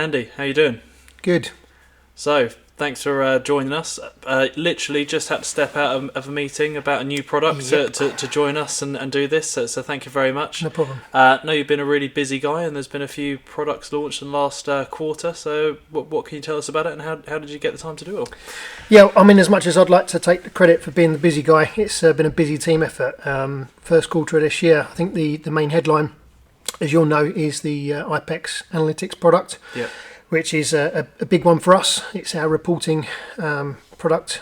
Andy, how you doing? Good. So, thanks for joining us. Literally just had to step out of a meeting about a new product to join us and do this, so thank you very much. No problem. Know you've been a really busy guy and there's been a few products launched in the last quarter, so what can you tell us about it and how did you get the time to do it all? Yeah, I mean, as much as I'd like to take the credit for being the busy guy, it's been a busy team effort. First quarter of this year, I think the main headline, as you'll know, is the Ipex Analytics product. Yeah. Which is a big one for us. It's our reporting product.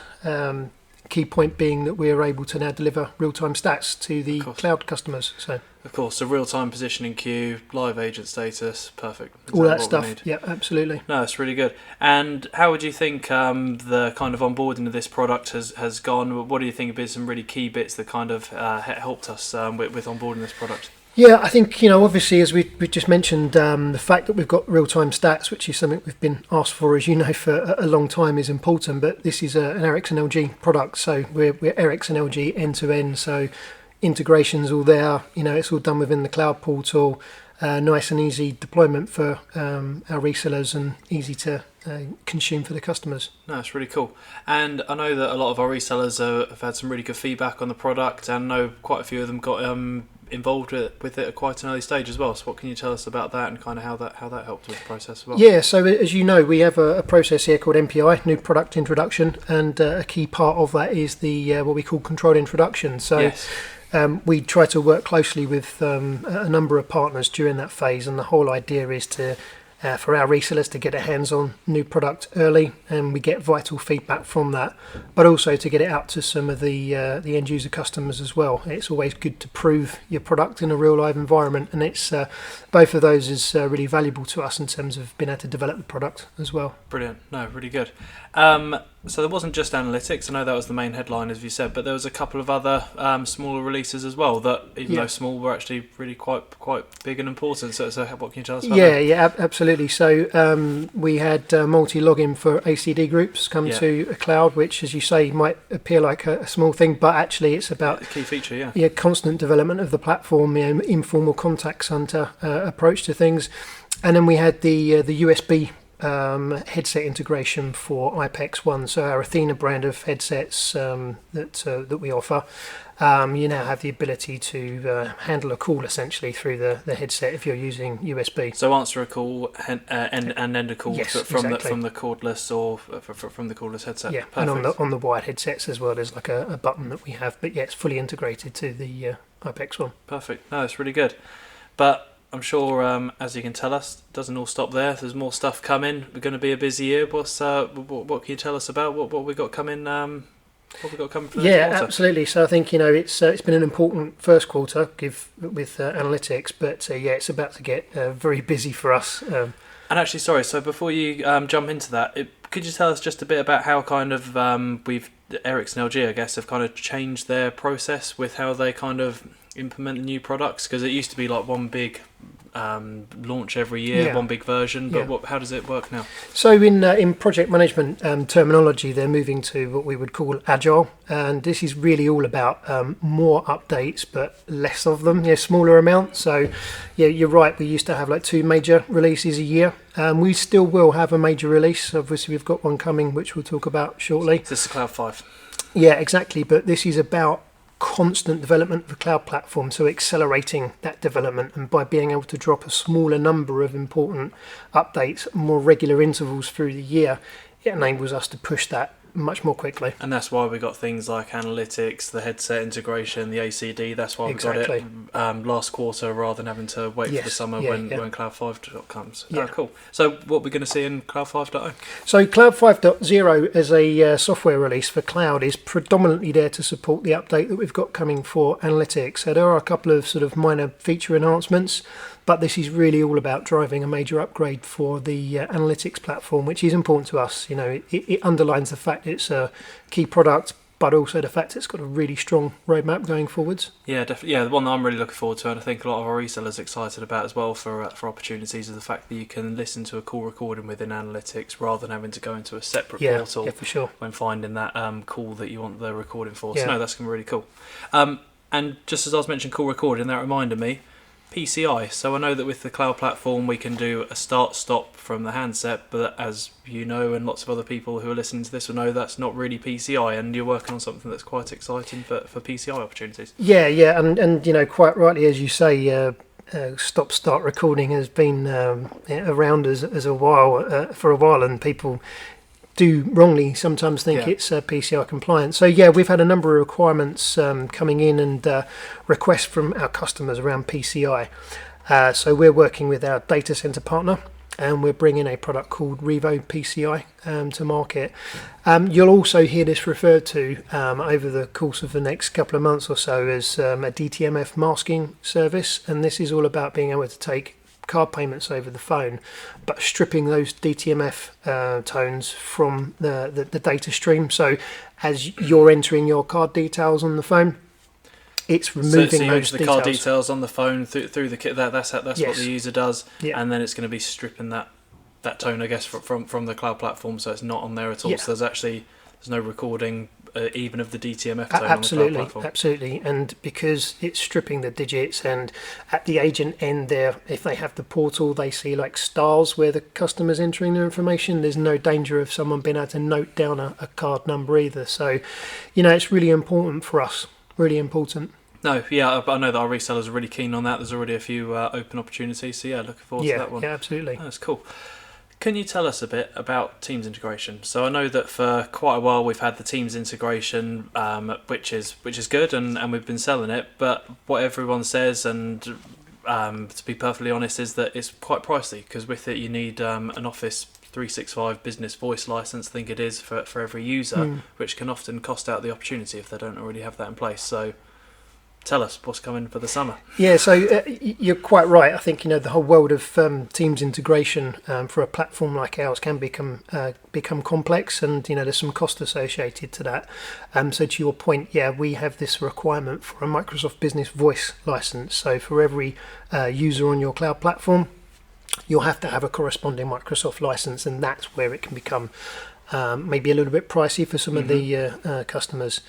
Key point being that we are able to now deliver real-time stats to the cloud customers. So, of course, so real-time positioning queue, live agent status, perfect. All that stuff. Yeah, absolutely. No, it's really good. And how would you think the kind of onboarding of this product has gone? What do you think have been some really key bits that kind of helped us with onboarding this product? Yeah, I think, obviously, as we just mentioned, the fact that we've got real-time stats, which is something we've been asked for, as you know, for a long time, is important. But this is an Ericsson-LG product, so we're Ericsson-LG end-to-end, so integrations all there. It's all done within the cloud portal. Nice and easy deployment for our resellers and easy to consume for the customers. No, it's really cool. And I know that a lot of our resellers have had some really good feedback on the product, and I know quite a few of them got involved with it at quite an early stage as well. So what can you tell us about that and kind of how that helped with the process as well? Yeah, so as you know, we have a process here called MPI, New Product Introduction, and a key part of that is the what we call controlled introduction. So yes. We try to work closely with a number of partners during that phase, and the whole idea is to for our resellers to get a hands-on new product early, and we get vital feedback from that, but also to get it out to some of the end user customers as well. It's always good to prove your product in a real live environment, and it's both of those is really valuable to us in terms of being able to develop the product as well. Brilliant. No, really good. So there wasn't just analytics. I know that was the main headline, as you said, but there was a couple of other smaller releases as well that, even though small, were actually really quite big and important. So what can you tell us about that? Yeah, absolutely. So we had multi-login for ACD groups come to a cloud, which, as you say, might appear like a small thing, but actually it's about a key feature. Yeah, constant development of the platform, informal contact center approach to things, and then we had the USB headset integration for Ipex One, so our Athena brand of headsets that we offer. You now have the ability to handle a call essentially through the headset if you're using USB. So answer a call and end a call from the cordless or from the cordless headset. Yeah, perfect. And on the wired headsets as well. There's like a button that we have, but yeah, it's fully integrated to the Ipex One. Perfect. No, it's really good. But I'm sure, as you can tell us, it doesn't all stop there. There's more stuff coming. We're going to be a busy year. What can you tell us about what we got coming? What we got coming for this quarter? Yeah, absolutely. So I think it's been an important first quarter with analytics, but it's about to get very busy for us. And actually, sorry. So before you jump into that, could you tell us just a bit about how kind of Ericsson-LG, I guess, have kind of changed their process with how they kind of implement the new products? Because it used to be like one big launch every year, one big version, but how does it work now? So in project management terminology, they're moving to what we would call agile, and this is really all about more updates but less of them, smaller amounts. So you're right, we used to have like 2 major releases a year. We still will have a major release. Obviously we've got one coming which we'll talk about shortly. This is Cloud 5. Yeah, exactly, but this is about constant development of the cloud platform, so accelerating that development, and by being able to drop a smaller number of important updates, more regular intervals through the year, it enables us to push that much more quickly. And that's why we got things like analytics, the headset integration, the ACD. That's why we got it last quarter rather than having to wait for the summer when Cloud 5 comes. Yeah. Oh, cool. So what we're going to see in Cloud 5.0? So Cloud 5.0 as a software release for cloud is predominantly there to support the update that we've got coming for analytics. So there are a couple of sort of minor feature enhancements, but this is really all about driving a major upgrade for the analytics platform, which is important to us. It underlines the fact it's a key product, but also the fact it's got a really strong roadmap going forwards. Yeah, definitely. Yeah, the one that I'm really looking forward to, and I think a lot of our resellers are excited about as well for opportunities, is the fact that you can listen to a call recording within analytics rather than having to go into a separate portal for sure. when finding that call that you want the recording for. Yeah. So no, that's going to be really cool. And just as I was mentioning call recording, that reminded me, PCI. So I know that with the cloud platform we can do a start-stop from the handset, but as you know, and lots of other people who are listening to this will know, that's not really PCI, and you're working on something that's quite exciting for PCI opportunities. Yeah, and quite rightly, as you say, stop-start recording has been around as a while for a while, and people do wrongly sometimes think it's PCI compliant. So we've had a number of requirements coming in and requests from our customers around PCI. So we're working with our data center partner, and we're bringing a product called Revo PCI to market. You'll also hear this referred to over the course of the next couple of months or so as a Dtmf Masking service, and this is all about being able to take card payments over the phone, but stripping those DTMF tones from the data stream. So as you're entering your card details on the phone, it's removing so those the details. card details on the phone through the kit. That's what the user does, Yeah. and then it's going to be stripping that tone, I guess, from the cloud platform, so it's not on there at all. Yeah. So there's no recording even of the DTMF tone Absolutely, on the cloud platform. absolutely. And because it's stripping the digits, and at the agent end there, if they have the portal, they see like stars where the customer's entering their information. There's no danger of someone being able to note down a card number either. So, it's really important for us. Really important. No, yeah, I know that our resellers are really keen on that. There's already a few open opportunities, so looking forward to that one. Yeah, absolutely. That's cool. Can you tell us a bit about Teams integration? So I know that for quite a while we've had the Teams integration, which is good, and we've been selling it. But what everyone says, and to be perfectly honest, is that it's quite pricey, because with it you need an Office 365 business voice license, I think it is, for every user, which can often cost out the opportunity if they don't already have that in place. So tell us what's coming for the summer. Yeah, so you're quite right. I think the whole world of Teams integration for a platform like ours can become complex, and there's some cost associated to that. So to your point, we have this requirement for a Microsoft Business Voice license. So for every user on your cloud platform, you'll have to have a corresponding Microsoft license, and that's where it can become maybe a little bit pricey for some of the customers.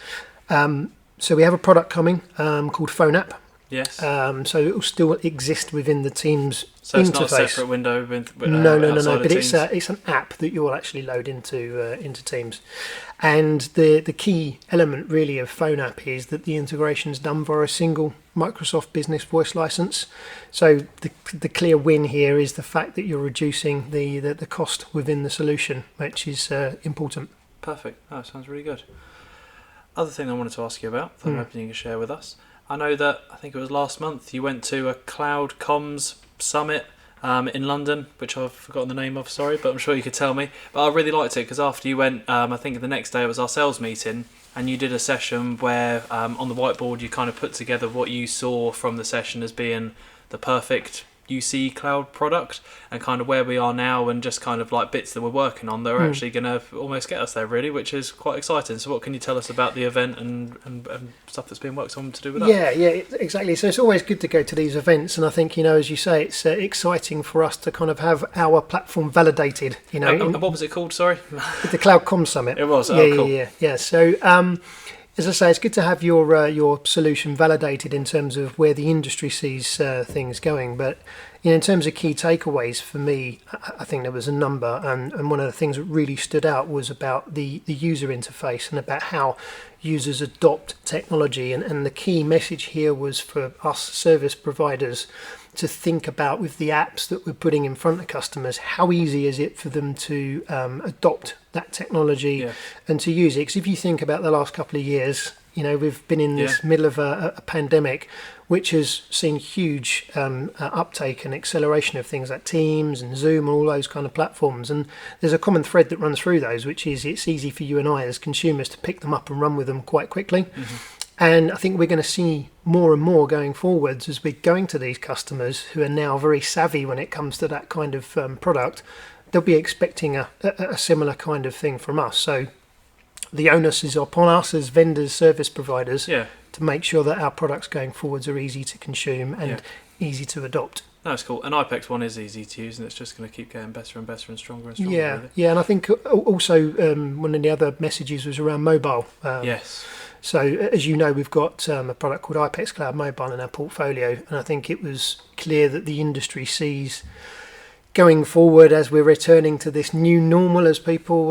So we have a product coming called Phone App. Yes. So it will still exist within the Teams so it's interface. not a separate window with No. But Teams. it's an app that you will actually load into Teams. And the key element really of Phone App is that the integration is done via a single Microsoft Business Voice license. So the clear win here is the fact that you're reducing the cost within the solution, which is important. Perfect. That sounds really good. Other thing I wanted to ask you about, that I'm hoping you can share with us. I know that, I think it was last month, you went to a Cloud Comms Summit in London, which I've forgotten the name of, sorry, but I'm sure you could tell me. But I really liked it, because after you went, I think the next day it was our sales meeting, and you did a session where on the whiteboard you kind of put together what you saw from the session as being the perfect UC cloud product, and kind of where we are now, and just kind of like bits that we're working on that are actually going to almost get us there, really, which is quite exciting. So what can you tell us about the event and stuff that's being worked on to do with that? Yeah, exactly. So it's always good to go to these events, and I think, as you say, it's exciting for us to kind of have our platform validated, And what was it called, sorry? The Cloud Comms Summit. It was, cool. Yeah. Yeah. So as I say, it's good to have your solution validated in terms of where the industry sees things going. But in terms of key takeaways for me, I think there was a number, and one of the things that really stood out was about the user interface and about how users adopt technology. And the key message here was for us service providers to think about, with the apps that we're putting in front of customers, how easy is it for them to adopt that technology and to use it. Because if you think about the last couple of years, we've been in this middle of a pandemic, which has seen huge uptake and acceleration of things like Teams and Zoom and all those kind of platforms. And there's a common thread that runs through those, which is it's easy for you and I as consumers to pick them up and run with them quite quickly. And I think we're going to see more and more going forwards as we're going to these customers who are now very savvy when it comes to that kind of product. They'll be expecting a similar kind of thing from us. So the onus is upon us as vendors, service providers, to make sure that our products going forwards are easy to consume and easy to adopt. That's cool. And Ipex One is easy to use, and it's just going to keep getting better and better and stronger and stronger. Yeah, and I think also one of the other messages was around mobile. Yes. So as you know, we've got a product called Ipex Cloud Mobile in our portfolio, and I think it was clear that the industry sees going forward, as we're returning to this new normal, as people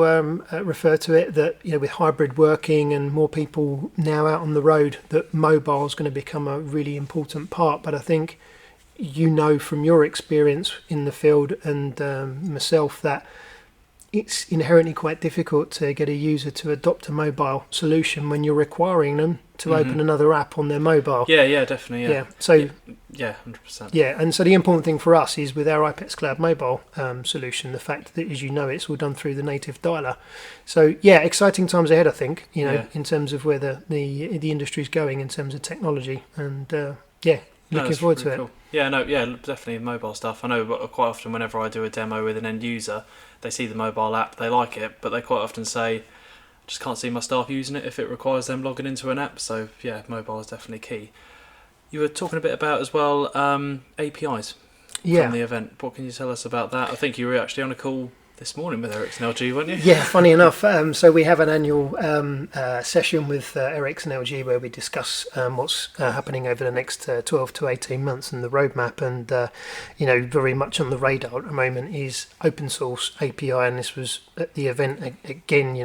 refer to it, that with hybrid working and more people now out on the road, that mobile is going to become a really important part. But I think from your experience in the field and myself that it's inherently quite difficult to get a user to adopt a mobile solution when you're requiring them to open another app on their mobile. Yeah, definitely. Yeah. So 100%. Yeah, and so the important thing for us is with our Ipex Cloud Mobile solution, the fact that, as you know, it's all done through the native dialer. So exciting times ahead, I think. In terms of where the industry's going in terms of technology, and looking forward to it. Cool. Definitely mobile stuff. I know quite often whenever I do a demo with an end user, they see the mobile app, they like it, but they quite often say, I just can't see my staff using it if it requires them logging into an app. So mobile is definitely key. You were talking a bit about as well APIs from the event. What can you tell us about that? I think you were actually on a call this morning with Ericsson-LG, weren't you? Yeah, funny enough. So we have an annual session with Ericsson-LG where we discuss what's happening over the next 12 to 18 months and the roadmap. And, very much on the radar at the moment is open source API. And this was at the event again,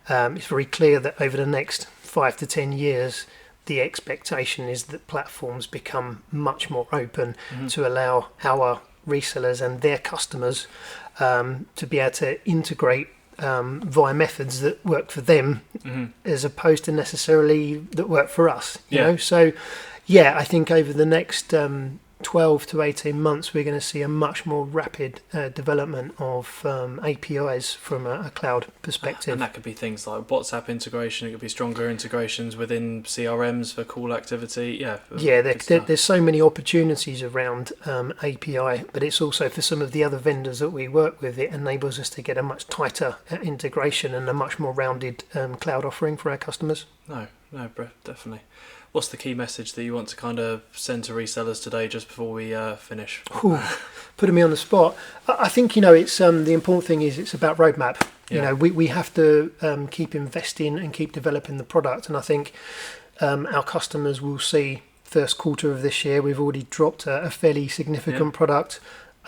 it's very clear that over the next 5 to 10 years, the expectation is that platforms become much more open to allow our resellers and their customers to be able to integrate via methods that work for them as opposed to necessarily that work for us. You know? So, I think over the next 12 to 18 months, we're going to see a much more rapid development of APIs from a cloud perspective. And that could be things like WhatsApp integration, it could be stronger integrations within CRMs for call activity. There's so many opportunities around API, but it's also for some of the other vendors that we work with, it enables us to get a much tighter integration and a much more rounded cloud offering for our customers. No, definitely. What's the key message that you want to kind of send to resellers today just before we finish? Putting me on the spot. I think, it's the important thing is it's about roadmap. We have to keep investing and keep developing the product. And I think our customers will see first quarter of this year, we've already dropped a fairly significant product.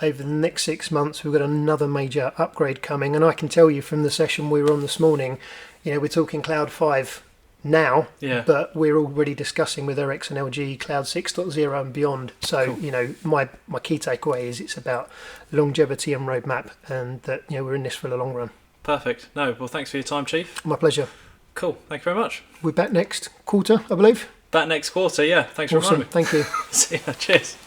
Over the next 6 months, we've got another major upgrade coming. And I can tell you from the session we were on this morning, we're talking Cloud 5 now, but we're already discussing with Ericsson-LG Cloud 6.0 and beyond. So, cool. My key takeaway is it's about longevity and roadmap, and that we're in this for the long run. Perfect. Well, thanks for your time, Chief. My pleasure. Cool. Thank you very much. We're back next quarter, I believe. Back next quarter, yeah. Thanks for reminding me. Thank you. See ya. Cheers.